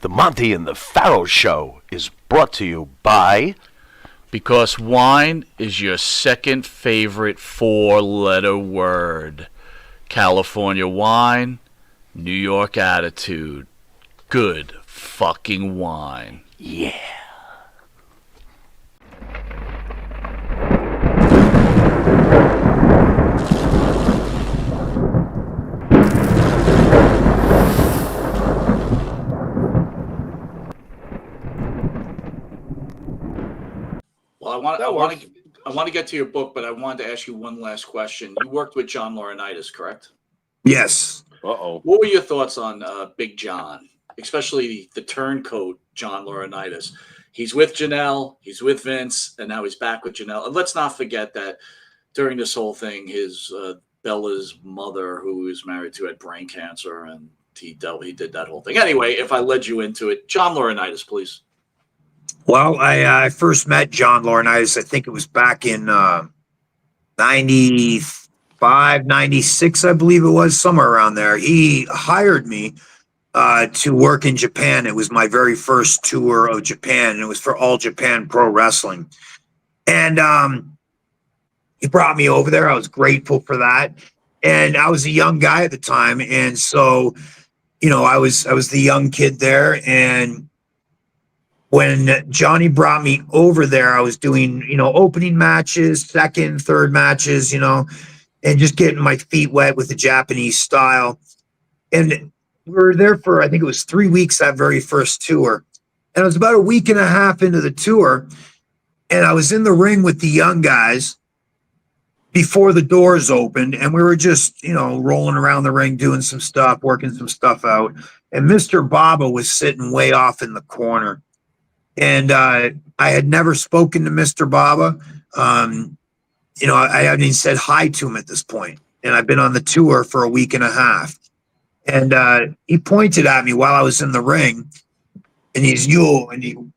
The Monte and the Pharaoh Show is brought to you by... Because wine is your second favorite four-letter word. California wine, New York attitude. Good fucking wine. Yeah. Well, I want to get to your book, but I wanted to ask you one last question. You worked with John Laurinaitis, correct? Yes. What were your thoughts on Big John, especially the turncoat John Laurinaitis? He's with Janelle, he's with Vince, and now he's back with Janelle. And let's not forget that during this whole thing, his Bella's mother, who he was married to, had brain cancer, and he did that whole thing. Anyway, if I led you into it, John Laurinaitis, please. Well, I first met John Laurinaitis, I think it was back in 95, 96, I believe it was, somewhere around there. He hired me to work in Japan. It was my very first tour of Japan, and it was for All Japan Pro Wrestling. And he brought me over there. I was grateful for that. And I was a young guy at the time. And so, you know, I was the young kid there. And when Johnny brought me over there, I was doing, you know, opening matches, second, third matches, you know, and just getting my feet wet with the Japanese style. And we were there for, I think it was 3 weeks, that very first tour. And it was about a week and a half into the tour. And I was in the ring with the young guys before the doors opened. And we were just, you know, rolling around the ring, doing some stuff, working some stuff out. And Mr. Baba was sitting way off in the corner. And I had never spoken to Mr. Baba. You know, I hadn't even said hi to him at this point. And I've been on the tour for a week and a half. And he pointed at me while I was in the ring. And he, you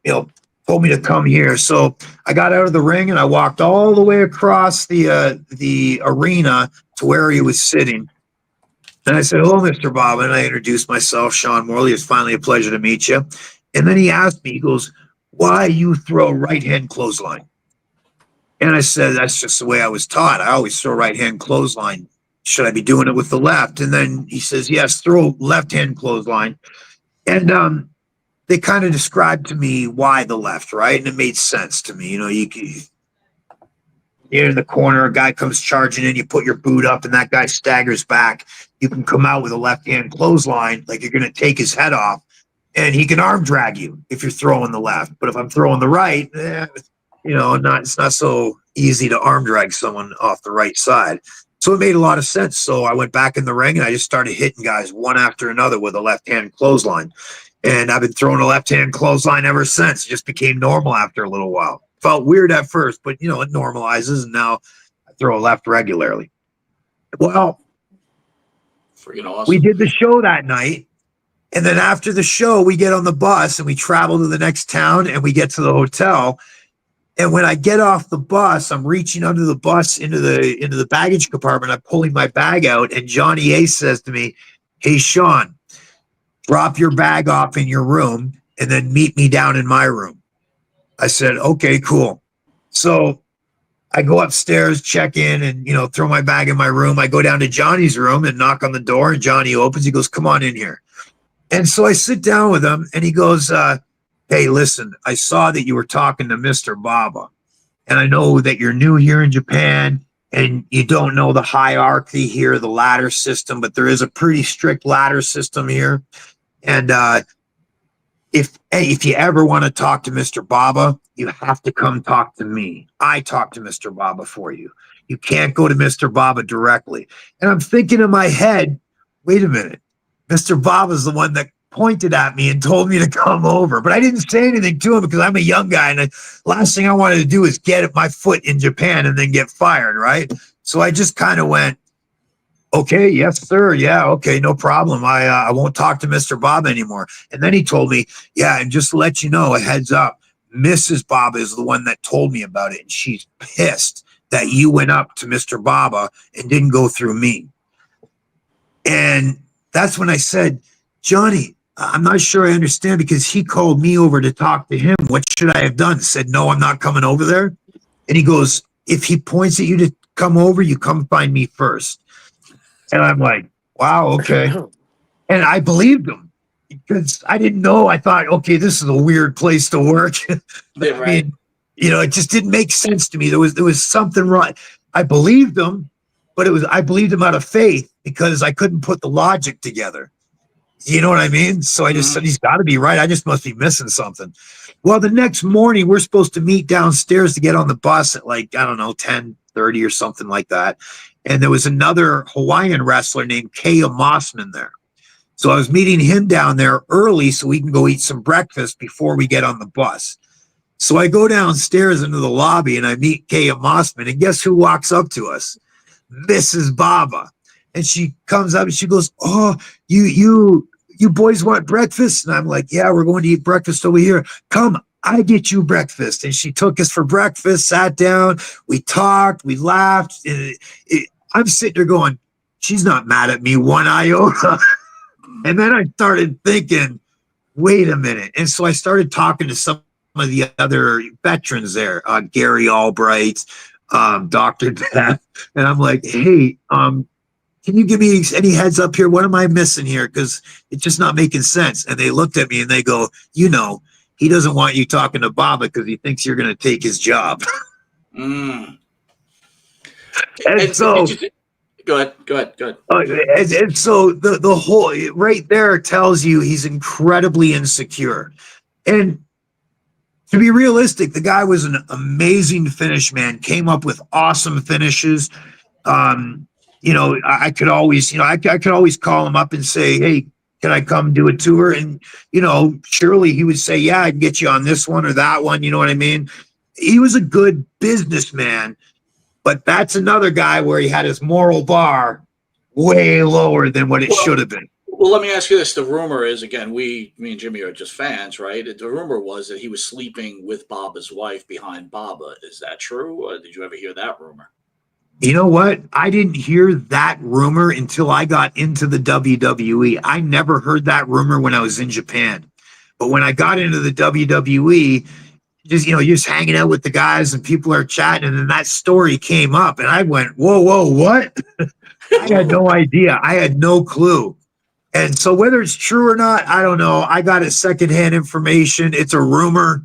know, told me to come here. So I got out of the ring and I walked all the way across the arena to where he was sitting. And I said, "Hello, Mr. Baba." And I introduced myself, Sean Morley. It's finally a pleasure to meet you. And then he asked me, he goes, "Why you throw right-hand clothesline?" And I said, "That's just the way I was taught. I always throw right-hand clothesline. Should I be doing it with the left?" And then he says, "Yes, throw left-hand clothesline." And they kind of described to me why the left, right? And it made sense to me. You know, you're in the corner, a guy comes charging in, you put your boot up, and that guy staggers back. You can come out with a left-hand clothesline, like you're going to take his head off. And he can arm drag you if you're throwing the left. But if I'm throwing the right, you know, it's not so easy to arm drag someone off the right side. So it made a lot of sense. So I went back in the ring and I just started hitting guys one after another with a left-hand clothesline. And I've been throwing a left-hand clothesline ever since. It just became normal after a little while. Felt weird at first, but, you know, it normalizes. And now I throw a left regularly. Well, freaking awesome. We did the show that night. And then after the show, we get on the bus and we travel to the next town and we get to the hotel. And when I get off the bus, I'm reaching under the bus into the baggage compartment. I'm pulling my bag out, and Johnny Ace says to me, "Hey, Sean, drop your bag off in your room and then meet me down in my room." I said, "Okay, cool." So I go upstairs, check in, and, you know, throw my bag in my room. I go down to Johnny's room and knock on the door, and Johnny opens. He goes, "Come on in here." And so I sit down with him and he goes, "Hey, listen, I saw that you were talking to Mr. Baba. And I know that you're new here in Japan and you don't know the hierarchy here, the ladder system, but there is a pretty strict ladder system here. And if you ever want to talk to Mr. Baba, you have to come talk to me. I talk to Mr. Baba for you. You can't go to Mr. Baba directly." And I'm thinking in my head, wait a minute. Mr. Baba's the one that pointed at me and told me to come over. But I didn't say anything to him because I'm a young guy. And the last thing I wanted to do is get my foot in Japan and then get fired, right? So I just kind of went, "Okay, yes, sir. Yeah, okay, no problem. I won't talk to Mr. Baba anymore." And then he told me, "Yeah, and just to let you know, a heads up, Mrs. Baba is the one that told me about it. And she's pissed that you went up to Mr. Baba and didn't go through me." And that's when I said, "Johnny, I'm not sure I understand because he called me over to talk to him. What should I have done? Said, no, I'm not coming over there. And he goes, if he points at you to come over, you come find me first. And I'm like, wow, okay. And I believed him because I didn't know. I thought, okay, this is a weird place to work. Yeah, I right. mean, it just didn't make sense to me. There was something wrong. I believed him, but I believed him out of faith because I couldn't put the logic together. You know what I mean? So I just said, he's got to be right. I just must be missing something. Well, the next morning, we're supposed to meet downstairs to get on the bus at like, I don't know, 10:30 or something like that. And there was another Hawaiian wrestler named Kaya Mossman there. So I was meeting him down there early so we can go eat some breakfast before we get on the bus. So I go downstairs into the lobby and I meet Kaya Mossman. And guess who walks up to us? Mrs. Baba. And she comes up and she goes, oh, you boys want breakfast? And I'm like, yeah, we're going to eat breakfast over here. Come, I get you breakfast. And she took us for breakfast, sat down, we talked, we laughed. I'm sitting there going, she's not mad at me one iota. And then I started thinking, wait a minute. And so I started talking to some of the other veterans there, Gary Albright, Dr. Death. And I'm like, hey, can you give me any heads up here? What am I missing here? Because it's just not making sense. And they looked at me and they go, he doesn't want you talking to Baba because he thinks you're going to take his job. Mm. And so, go ahead. and so the whole right there tells you he's incredibly insecure. And to be realistic, the guy was an amazing finish man, came up with awesome finishes. I could always, I could always call him up and say, hey, can I come do a tour? And, surely he would say, yeah, I can get you on this one or that one. You know what I mean? He was a good businessman, but that's another guy where he had his moral bar way lower than what it should have been. Well, let me ask you this. The rumor is, again, me and Jimmy are just fans, right? The rumor was that he was sleeping with Baba's wife behind Baba. Is that true? Or did you ever hear that rumor? You know what? I didn't hear that rumor until I got into the WWE. I never heard that rumor when I was in Japan. But when I got into the WWE, you're just hanging out with the guys and people are chatting. And then that story came up and I went, whoa, what? I had no idea. I had no clue. And so whether it's true or not, I don't know. I got it secondhand information. It's a rumor.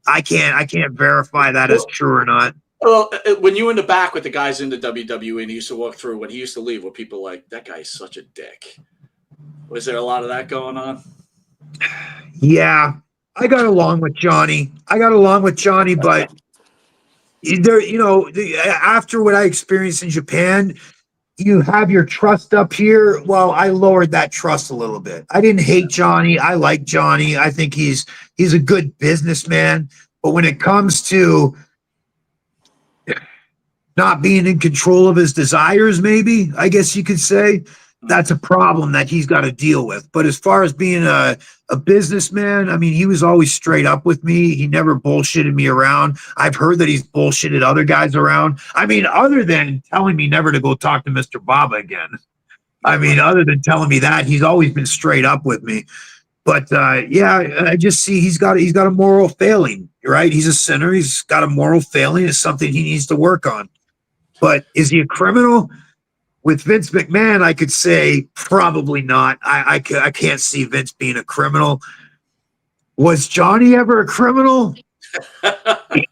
I can't verify that as true or not. Well, when you were in the back with the guys in the WWE and he used to walk through, when he used to leave, were people like, that guy's such a dick? Was there a lot of that going on? Yeah, I got along with Johnny. But after what I experienced in Japan, you have your trust up here. Well, I lowered that trust a little bit. I didn't hate Johnny. I like Johnny. I think he's a good businessman. But when it comes to not being in control of his desires, maybe, I guess you could say, that's a problem that he's got to deal with. But as far as being a businessman, I mean, he was always straight up with me. He never bullshitted me around. I've heard that he's bullshitted other guys around. I mean, other than telling me never to go talk to Mr. Baba again. I mean, other than telling me that, he's always been straight up with me. But I just see he's got a moral failing, right? He's a sinner. He's got a moral failing. It's something he needs to work on. But is he a criminal? With Vince McMahon, I could say probably not. I can't see Vince being a criminal. Was Johnny ever a criminal? I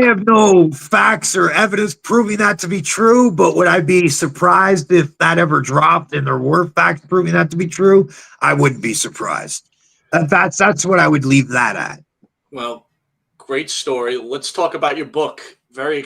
have no facts or evidence proving that to be true, but would I be surprised if that ever dropped and there were facts proving that to be true? I wouldn't be surprised. That's what I would leave that at. Well, great story. Let's talk about your book. Very